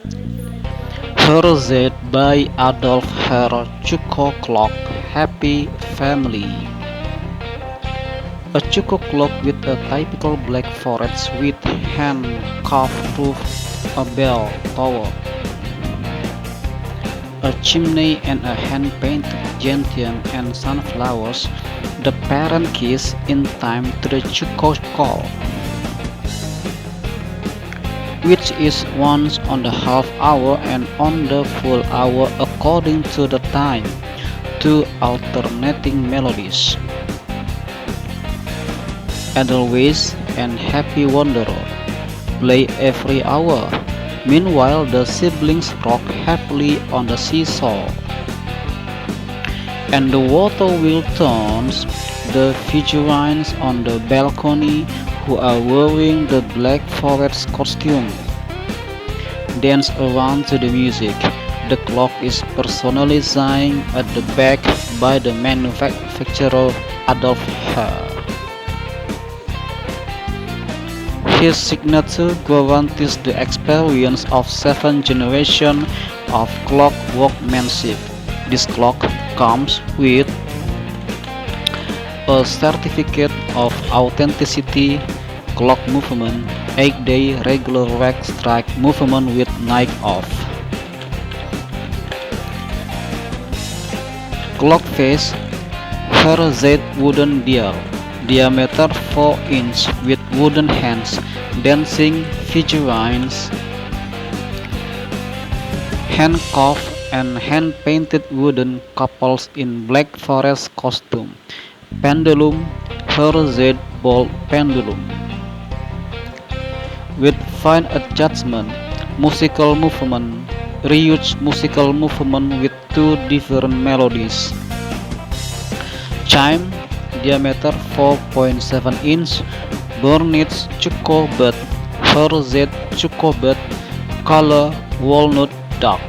HerrZeit by Adolf Herr Cuckoo Clock. Happy Family. A cuckoo clock with a typical black forest with hand-carved roof, a bell tower, a chimney and a hand-painted gentian and sunflowers. The parent kiss in time to the cuckoo call, which is once on the half hour and on the full hour according to the time. Two alternating melodies, Edelweiss and Happy Wanderer, play every hour. Meanwhile, the siblings rock happily on the seesaw, and the water wheel turns. The figurines on the balcony, who are wearing the black forest costume, dance around to the music. The clock is personalized at the back by the manufacturer Adolf Herr. His signature guarantees the experience of 7 generations of clock workmanship. This clock comes with a certificate of authenticity, clock movement, 8-day regular rack strike movement with night off. Clock face, HerrZeit wooden dial, diameter 4 inch with wooden hands, dancing figurines, hand-carved and hand-painted wooden couples in black forest costume. Pendulum, HerrZeit ball pendulum, with fine adjustment, musical movement, reused musical movement with 2 different melodies. Chime, diameter 4.7 inch, Bernese Cuckoo bed, HerrZeit Cuckoo bed, color walnut dark.